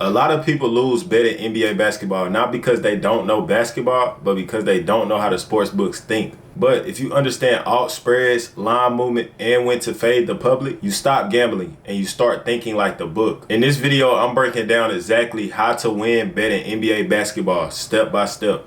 A lot of people lose betting NBA basketball, not because they don't know basketball, but because they don't know how the sports books think. But if you understand alt spreads, line movement, and when to fade the public, you stop gambling and you start thinking like the book. In this video, I'm breaking down exactly how to win betting NBA basketball step by step.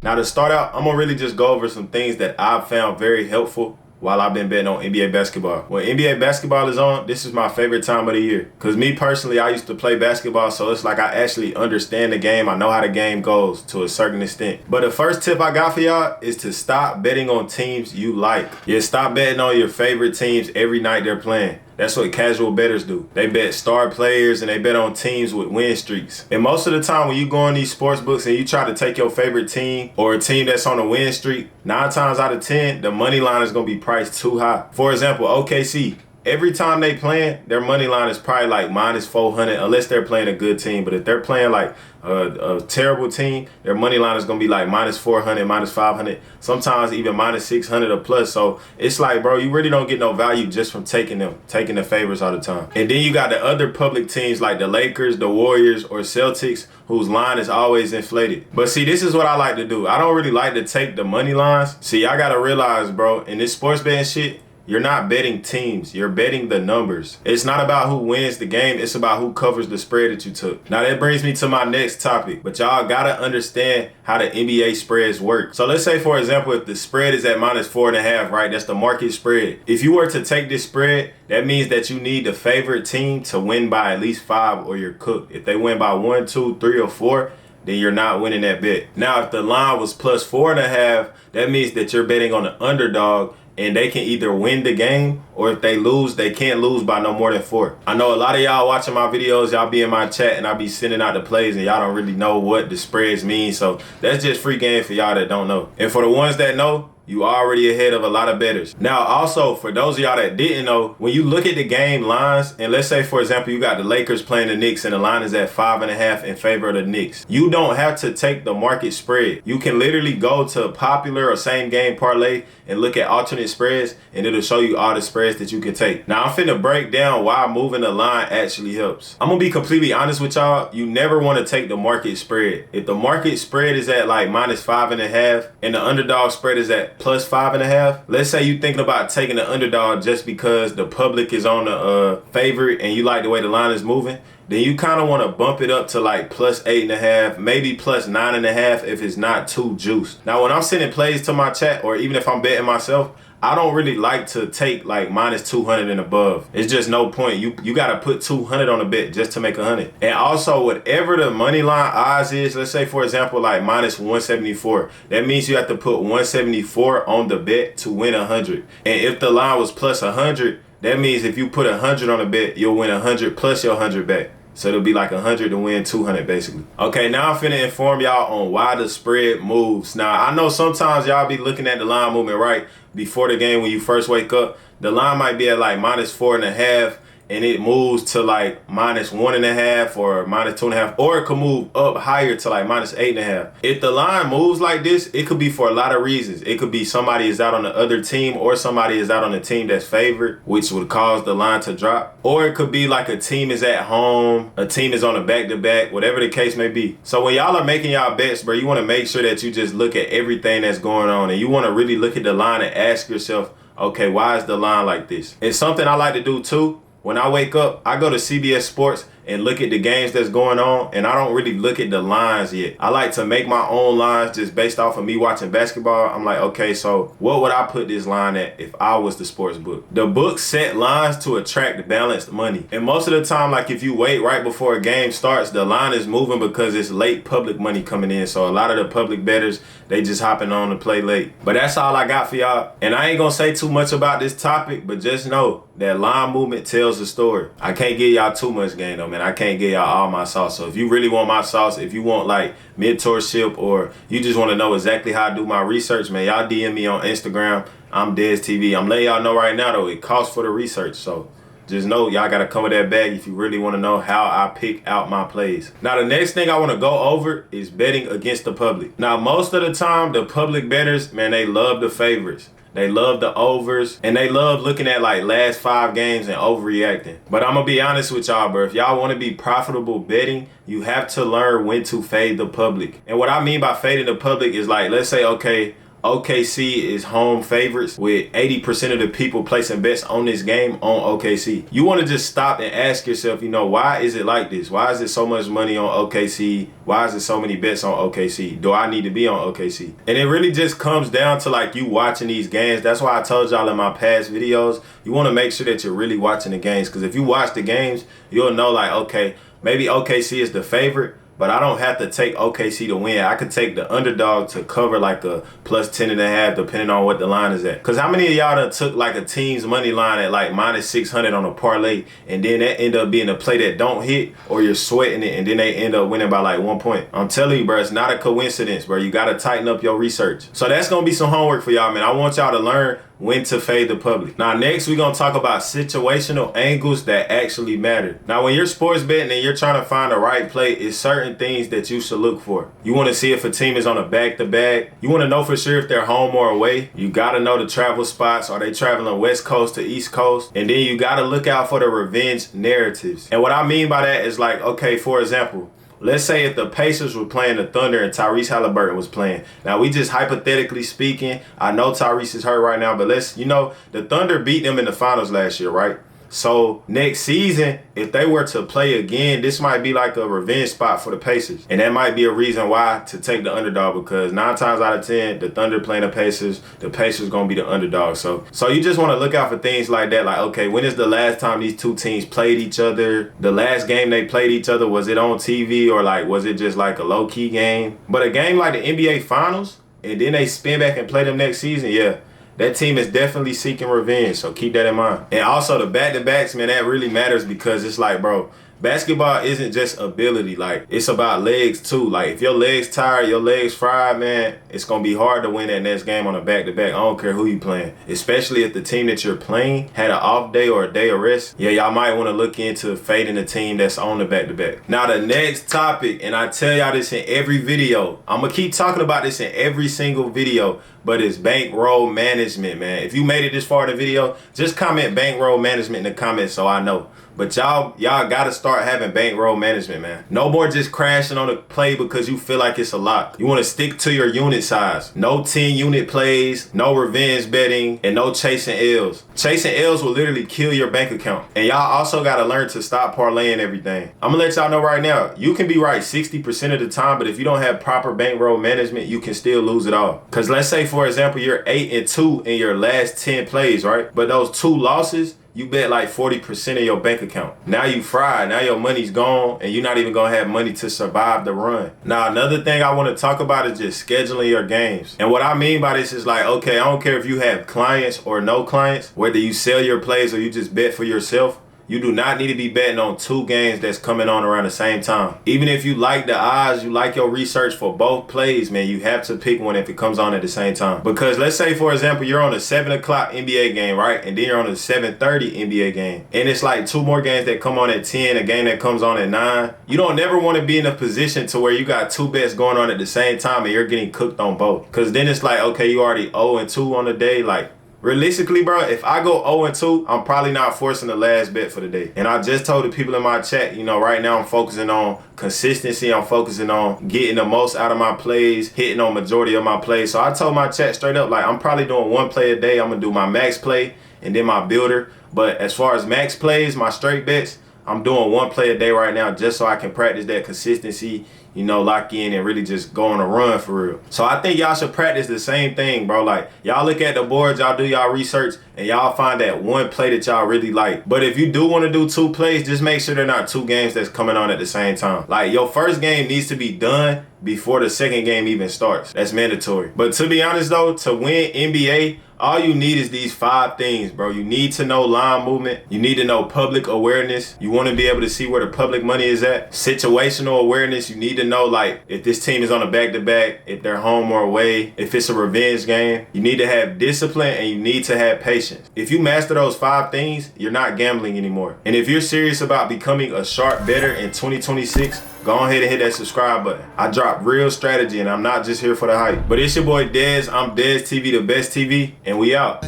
Now to start out, I'm gonna really just go over some things that I've found very helpful while I've been betting on NBA basketball. When NBA basketball is on, this is my favorite time of the year. Cause me personally, I used to play basketball, so it's like I actually understand the game. I know how the game goes to a certain extent. But the first tip I got for y'all is to stop betting on teams you like. Yeah, stop betting on your favorite teams every night they're playing. That's what casual bettors do. They bet star players and they bet on teams with win streaks. And most of the time when you go on these sports books and you try to take your favorite team or a team that's on a win streak, 9 times out of 10, the money line is going to be priced too high. For example, OKC. Every time they playing, their money line is probably like minus 400 unless they're playing a good team. But if they're playing like a terrible team, their money line is going to be like minus 400, minus 500, sometimes even minus 600 or plus. So it's like, bro, you really don't get no value just from taking the favorites all the time. And then you got the other public teams like the Lakers, the Warriors, or Celtics, whose line is always inflated. But see, this is what I like to do. I don't really like to take the money lines. See, I got to realize, bro, in this sports betting shit, you're not betting teams, you're betting the numbers. It's not about who wins the game, it's about who covers the spread that you took. Now that brings me to my next topic, but y'all gotta understand how the NBA spreads work. So let's say, for example, if the spread is at minus 4.5, right? That's the market spread. If you were to take this spread, that means that you need the favorite team to win by at least 5 or you're cooked. If they win by 1, 2, 3, or 4, then you're not winning that bet. Now, if the line was plus 4.5, that means that you're betting on the underdog and they can either win the game, or if they lose, they can't lose by no more than 4. I know a lot of y'all watching my videos, y'all be in my chat and I be sending out the plays and y'all don't really know what the spreads mean. So that's just free game for y'all that don't know. And for the ones that know, you already ahead of a lot of bettors. Now, also, for those of y'all that didn't know, when you look at the game lines, and let's say, for example, you got the Lakers playing the Knicks and the line is at 5.5 in favor of the Knicks. You don't have to take the market spread. You can literally go to popular or same game parlay and look at alternate spreads, and it'll show you all the spreads that you can take. Now, I'm finna break down why moving the line actually helps. I'm gonna be completely honest with y'all. You never want to take the market spread. If the market spread is at like minus 5.5 and the underdog spread is at plus 5.5, let's say you thinking about taking the underdog just because the public is on the favorite and you like the way the line is moving, then you kind of want to bump it up to like plus 8.5, maybe plus 9.5 if it's not too juiced. Now, when I'm sending plays to my chat, or even if I'm betting myself, I don't really like to take like minus 200 and above. It's just no point. You got to put 200 on a bet just to make 100. And also, whatever the money line odds is, let's say, for example, like minus 174, that means you have to put 174 on the bet to win 100. And if the line was plus 100, that means if you put 100 on a bet, you'll win 100 plus your 100 back. So it'll be like 100 to win 200 basically. Okay, now I'm finna inform y'all on why the spread moves. Now, I know sometimes y'all be looking at the line movement right before the game when you first wake up. The line might be at like minus 4.5 and it moves to like minus 1.5 or minus 2.5, or it could move up higher to like minus 8.5. If the line moves like this, it could be for a lot of reasons. It could be somebody is out on the other team, or somebody is out on the team that's favored, which would cause the line to drop. Or it could be like a team is at home, a team is on a back-to-back, whatever the case may be. So when y'all are making y'all bets, bro, you want to make sure that you just look at everything that's going on, and you want to really look at the line and ask yourself, okay, why is the line like this? It's something I like to do too. When I wake up, I go to CBS Sports and look at the games that's going on, and I don't really look at the lines yet. I like to make my own lines just based off of me watching basketball. I'm like, okay, so what would I put this line at if I was the sports book? The book set lines to attract balanced money. And most of the time, like if you wait right before a game starts, the line is moving because it's late public money coming in. So a lot of the public bettors, they just hopping on to play late. But that's all I got for y'all. And I ain't gonna say too much about this topic, but just know that line movement tells the story. I can't give y'all too much game though, man. I can't give y'all all my sauce. So if you really want my sauce, if you want like mentorship, or you just want to know exactly how I do my research, man, y'all DM me on Instagram. I'm Dez TV. I'm letting y'all know right now though, it costs for the research. So just know y'all gotta come with that bag if you really want to know how I pick out my plays. Now the next thing I want to go over is betting against the public. Now most of the time the public bettors, man, they love the favorites. They love the overs, and they love looking at like last 5 games and overreacting. But I'm gonna be honest with y'all, bro. If y'all want to be profitable betting, you have to learn when to fade the public. And what I mean by fading the public is like, let's say, okay, OKC is home favorites with 80% of the people placing bets on this game on OKC. You want to just stop and ask yourself, you know, why is it like this? Why is it so much money on OKC? Why is it so many bets on OKC? Do I need to be on OKC? And it really just comes down to like you watching these games. That's why I told y'all in my past videos, you want to make sure that you're really watching the games. Because if you watch the games, you'll know like, okay, maybe OKC is the favorite, but I don't have to take OKC to win. I could take the underdog to cover like a plus 10.5, depending on what the line is at. Because how many of y'all done took like a team's money line at like minus 600 on a parlay, and then that end up being a play that don't hit, or you're sweating it, and then they end up winning by like 1 point? I'm telling you, bro, it's not a coincidence, bro. You got to tighten up your research. So that's going to be some homework for y'all, man. I want y'all to learn when to fade the public. Now, next, we're going to talk about situational angles that actually matter. Now, when you're sports betting and you're trying to find the right play, it's certain things that you should look for. You want to see if a team is on a back-to-back. You want to know for sure if they're home or away. You got to know the travel spots. Are they traveling West Coast to East Coast? And then you got to look out for the revenge narratives. And what I mean by that is like, okay, for example, let's say if the Pacers were playing the Thunder and Tyrese Halliburton was playing. Now, we just hypothetically speaking, I know Tyrese is hurt right now, but the Thunder beat them in the finals last year, right? So next season, if they were to play again, this might be like a revenge spot for the Pacers. And that might be a reason why to take the underdog, because 9 times out of 10, the Thunder playing the Pacers going to be the underdog. So you just want to look out for things like that. Like, okay, when is the last time these two teams played each other? The last game they played each other, was it on TV, or like, was it just like a low-key game? But a game like the NBA Finals, and then they spin back and play them next season, yeah, that team is definitely seeking revenge, so keep that in mind. And also the back-to-backs, man, that really matters, because it's like, bro, basketball isn't just ability. Like, it's about legs too. Like, if your legs tired, your legs fried, man, it's going to be hard to win that next game on a back-to-back. I don't care who you playing. Especially if the team that you're playing had an off day or a day of rest. Yeah, y'all might want to look into fading the team that's on the back-to-back. Now, the next topic, and I tell y'all this in every video. I'm going to keep talking about this in every single video, but it's bankroll management, man. If you made it this far in the video, just comment bankroll management in the comments so I know. But y'all gotta start having bankroll management, man. No more just crashing on a play because you feel like it's a lot. You want to stick to your unit size. No 10-unit plays, no revenge betting, and no chasing L's. Chasing L's will literally kill your bank account. And y'all also gotta learn to stop parlaying everything. I'm gonna let y'all know right now, you can be right 60% of the time, but if you don't have proper bankroll management, you can still lose it all. Because let's say, for example, you're 8-2 in your last 10 plays, right? But those 2 losses, you bet like 40% of your bank account. Now you fried. Now your money's gone, and you're not even gonna have money to survive the run. Now, another thing I want to talk about is just scheduling your games. And what I mean by this is like, okay, I don't care if you have clients or no clients, whether you sell your plays or you just bet for yourself. You do not need to be betting on 2 games that's coming on around the same time. Even if you like the odds, you like your research for both plays, man, you have to pick one if it comes on at the same time. Because let's say, for example, you're on a 7 o'clock NBA game, right? And then you're on a 7:30 NBA game. And it's like 2 more games that come on at 10, a game that comes on at 9. You don't never want to be in a position to where you got 2 bets going on at the same time and you're getting cooked on both. Because then it's like, okay, you already 0-2 on the day. Like, realistically, bro, if I go 0-2, I'm probably not forcing the last bet for the day. And I just told the people in my chat, you know, right now I'm focusing on consistency. I'm focusing on getting the most out of my plays, hitting on majority of my plays. So I told my chat straight up, like, I'm probably doing 1 play a day. I'm going to do my max play and then my builder. But as far as max plays, my straight bets, I'm doing 1 play a day right now just so I can practice that consistency, you know, lock in and really just go on a run for real. So I think y'all should practice the same thing, bro. Like, y'all look at the boards, y'all do y'all research, and y'all find that 1 play that y'all really like. But if you do want to do 2 plays, just make sure they're not 2 games that's coming on at the same time. Like, your first game needs to be done before the second game even starts. That's mandatory. But to be honest though, to win NBA, all you need is these 5 things, bro. You need to know line movement. You need to know public awareness. You want to be able to see where the public money is at. Situational awareness. You need to know, like, if this team is on a back-to-back, if they're home or away, if it's a revenge game. You need to have discipline, and you need to have patience. If you master those 5 things, you're not gambling anymore. And if you're serious about becoming a sharp bettor in 2026, go ahead and hit that subscribe button. I drop real strategy and I'm not just here for the hype. But it's your boy Dez. I'm Dez TV, the best TV, and we out.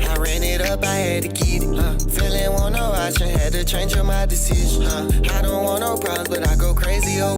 I ran it up, I had to get it. Feeling want no option, had to change up my decision. I don't want no problems, but I go crazy over